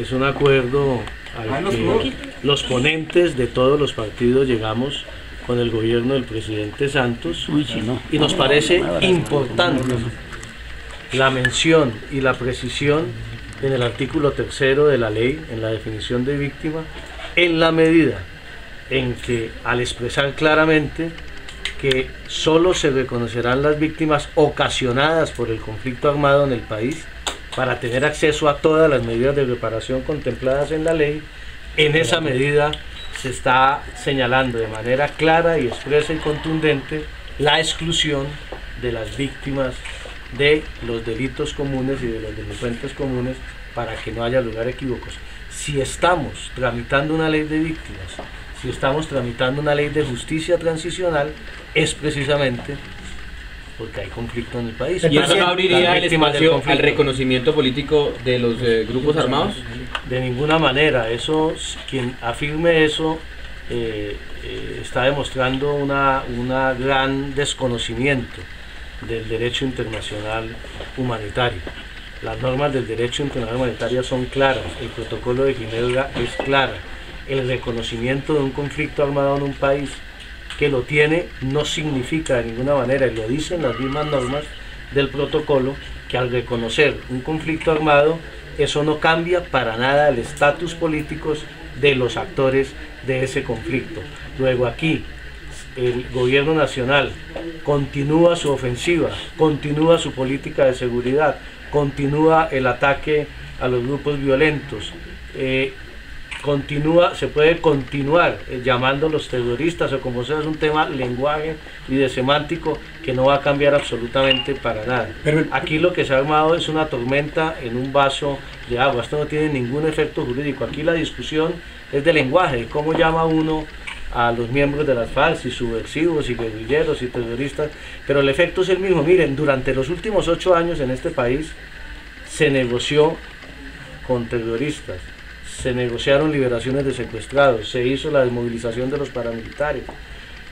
Es un acuerdo al que los ponentes de todos los partidos llegamos con el gobierno del presidente Santos y nos parece importante la mención y la precisión en el artículo 3º de la ley, en la definición de víctima, en la medida en que al expresar claramente que solo se reconocerán las víctimas ocasionadas por el conflicto armado en el país, para tener acceso a todas las medidas de reparación contempladas en la ley, en esa medida se está señalando de manera clara y expresa y contundente la exclusión de las víctimas de los delitos comunes y de los delincuentes comunes para que no haya lugar a equívocos. Si estamos tramitando una ley de víctimas, si estamos tramitando una ley de justicia transicional, es precisamente porque hay conflicto en el país. ¿Y eso no abriría el espacio al reconocimiento político de los grupos armados? De ninguna manera. Eso, quien afirme eso está demostrando una gran desconocimiento del derecho internacional humanitario. Las normas del derecho internacional humanitario son claras, el protocolo de Ginebra es claro. El reconocimiento de un conflicto armado en un país que lo tiene no significa de ninguna manera, y lo dicen las mismas normas del protocolo, que al reconocer un conflicto armado, eso no cambia para nada el estatus político de los actores de ese conflicto. Luego aquí el gobierno nacional continúa su ofensiva, continúa su política de seguridad, continúa el ataque a los grupos violentos, se puede continuar llamándolos terroristas o como sea, es un tema lenguaje y de semántico que no va a cambiar absolutamente para nada. Aquí lo que se ha armado es una tormenta en un vaso de agua, esto no tiene ningún efecto jurídico, aquí la discusión es de lenguaje, de cómo llama uno a los miembros de las FARC, si subversivos, y guerrilleros, y terroristas, pero el efecto es el mismo. Miren, durante los últimos 8 años en este país se negoció con terroristas, se negociaron liberaciones de secuestrados, se hizo la desmovilización de los paramilitares.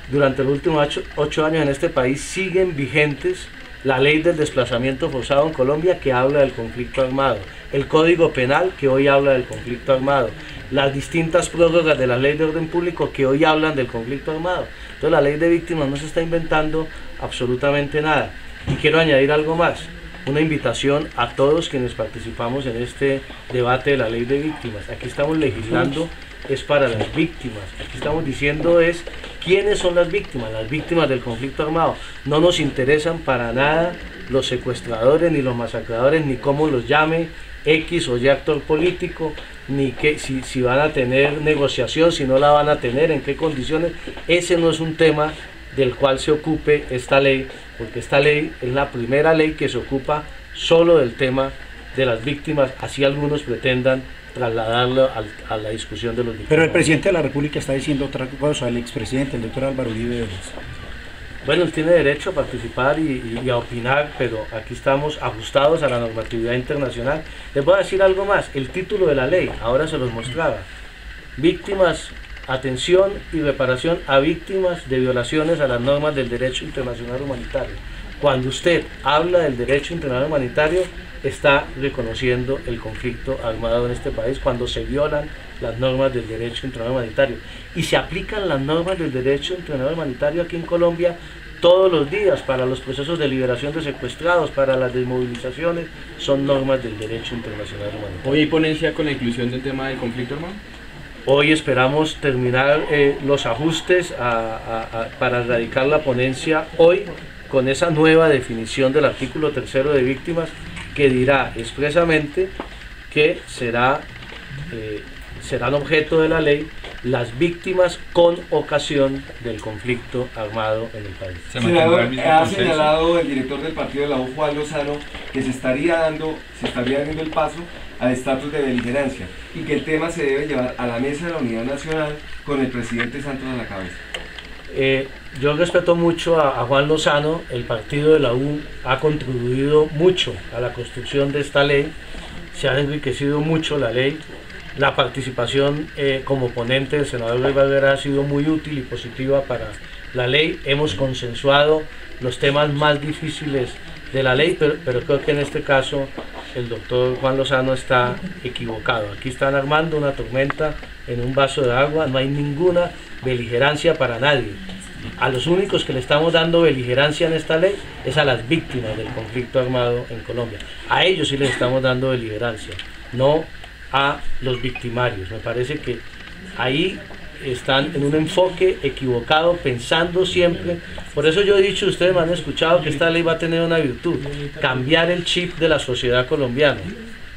Durante los últimos 8 años en este país siguen vigentes la ley del desplazamiento forzado en Colombia, que habla del conflicto armado, el Código Penal, que hoy habla del conflicto armado, las distintas prórrogas de la ley de orden público que hoy hablan del conflicto armado. Entonces la ley de víctimas no se está inventando absolutamente nada. Y quiero añadir algo más, una invitación a todos quienes participamos en este debate de la ley de víctimas. Aquí estamos legislando es para las víctimas, aquí estamos diciendo es quiénes son las víctimas del conflicto armado. No nos interesan para nada los secuestradores, ni los masacradores, ni cómo los llame X o Y actor político, ni que, si van a tener negociación, si no la van a tener, en qué condiciones. Ese no es un tema del cual se ocupe esta ley, porque esta ley es la primera ley que se ocupa solo del tema de las víctimas, así algunos pretendan trasladarlo a la discusión de los víctimas. Pero el presidente de la República está diciendo otra cosa, el expresidente, el doctor Álvaro Uribe Vélez. Bueno, él tiene derecho a participar y a opinar, pero aquí estamos ajustados a la normatividad internacional. Les voy a decir algo más, el título de la ley, ahora se los mostraba, víctimas, atención y reparación a víctimas de violaciones a las normas del derecho internacional humanitario. Cuando usted habla del derecho internacional humanitario, está reconociendo el conflicto armado en este país cuando se violan las normas del derecho internacional humanitario. Y se aplican las normas del derecho internacional humanitario aquí en Colombia todos los días para los procesos de liberación de secuestrados, para las desmovilizaciones, son normas del derecho internacional humanitario. ¿Hoy hay ponencia con la inclusión del tema del conflicto armado? Hoy esperamos terminar los ajustes para erradicar la ponencia hoy con esa nueva definición del artículo 3º de víctimas que dirá expresamente que serán objeto de la ley las víctimas con ocasión del conflicto armado en el país. Senador, ha señalado el director del partido de la U, Juan Lozano, que se estaría dando el paso al estatus de beligerancia y que el tema se debe llevar a la mesa de la Unidad Nacional con el presidente Santos a la cabeza. Yo respeto mucho a Juan Lozano, el partido de la U ha contribuido mucho a la construcción de esta ley, se ha enriquecido mucho la ley, la participación como ponente del senador Luis Valera ha sido muy útil y positiva para la ley, hemos consensuado los temas más difíciles de la ley, pero creo que en este caso el doctor Juan Lozano está equivocado. Aquí están armando una tormenta en un vaso de agua, no hay ninguna beligerancia para nadie. A los únicos que le estamos dando beligerancia en esta ley es a las víctimas del conflicto armado en Colombia. A ellos sí les estamos dando beligerancia, no a los victimarios. Me parece que ahí están en un enfoque equivocado, pensando siempre. Por eso yo he dicho, ustedes me han escuchado, que esta ley va a tener una virtud: cambiar el chip de la sociedad colombiana,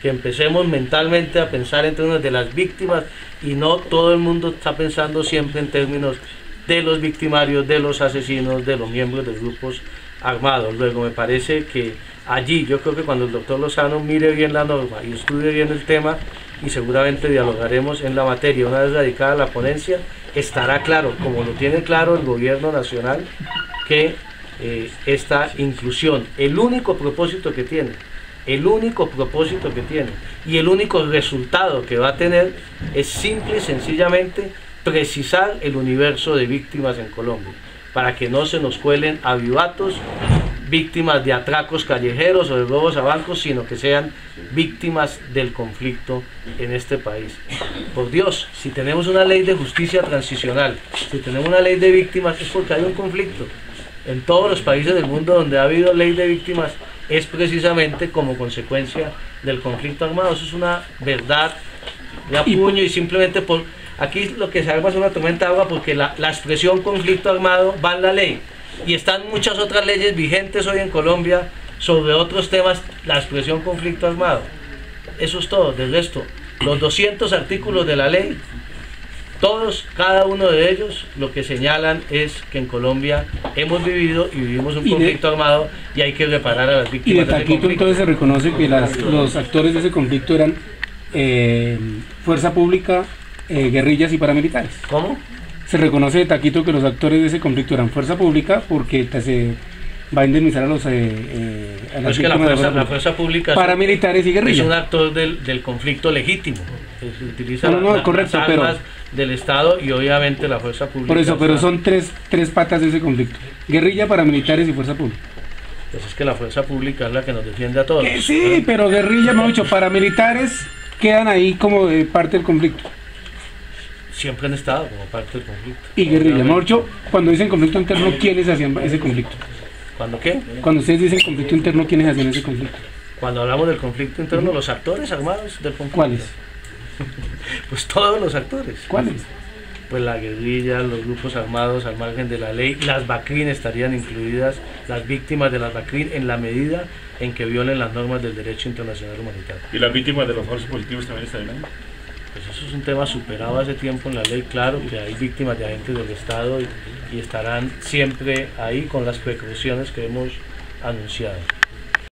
que empecemos mentalmente a pensar en términos de las víctimas y no todo el mundo está pensando siempre en términos de los victimarios, de los asesinos, de los miembros de grupos armados. Luego me parece que allí, yo creo que cuando el doctor Lozano mire bien la norma y estudie bien el tema, y seguramente dialogaremos en la materia, una vez radicada la ponencia, estará claro, como lo tiene claro el gobierno nacional, que esta inclusión, el único propósito que tiene y el único resultado que va a tener es simple y sencillamente precisar el universo de víctimas en Colombia, para que no se nos cuelen avivatos, víctimas de atracos callejeros o de robos a bancos, sino que sean víctimas del conflicto en este país. Por Dios, si tenemos una ley de justicia transicional, si tenemos una ley de víctimas, es porque hay un conflicto. En todos los países del mundo donde ha habido ley de víctimas es precisamente como consecuencia del conflicto armado. Eso es una verdad de a puño, y simplemente por aquí lo que se arma es una tormenta de agua porque la expresión conflicto armado va en la ley, y están muchas otras leyes vigentes hoy en Colombia sobre otros temas, la expresión conflicto armado. Eso es todo. Del resto, los 200 artículos de la ley, todos, cada uno de ellos, lo que señalan es que en Colombia hemos vivido y vivimos un conflicto armado, y hay que reparar a las víctimas. Y de taquito entonces se reconoce que los actores de ese conflicto eran fuerza pública, guerrillas y paramilitares. ¿Cómo? Se reconoce de taquito que los actores de ese conflicto eran fuerza pública, porque se va a indemnizar a las víctimas de la fuerza pública, paramilitares y guerrillas. Es un actor del conflicto legítimo. Se utiliza correcto, las armas del Estado y obviamente la fuerza pública. Por eso, pero son tres patas de ese conflicto: guerrilla, paramilitares y fuerza pública. Pues es que la fuerza pública es la que nos defiende a todos. Sí, pero guerrilla, mejor dicho, paramilitares quedan ahí como parte del conflicto. Siempre han estado como parte del conflicto. Y guerrilla, mejor dicho, cuando dicen conflicto interno, ¿quiénes hacían ese conflicto? ¿Cuándo qué? Cuando ustedes dicen conflicto interno, ¿quiénes hacían ese conflicto? Cuando hablamos del conflicto interno, los actores armados del conflicto. ¿Cuáles? Pues todos los actores. ¿Cuáles? Pues la guerrilla, los grupos armados al margen de la ley, las BACRIN estarían incluidas, las víctimas de las BACRIN, en la medida en que violen las normas del derecho internacional humanitario. ¿Y las víctimas de los falsos positivos también estarían ahí? Pues eso es un tema superado hace tiempo en la ley, claro, que hay víctimas de agentes del Estado y estarán siempre ahí con las precauciones que hemos anunciado.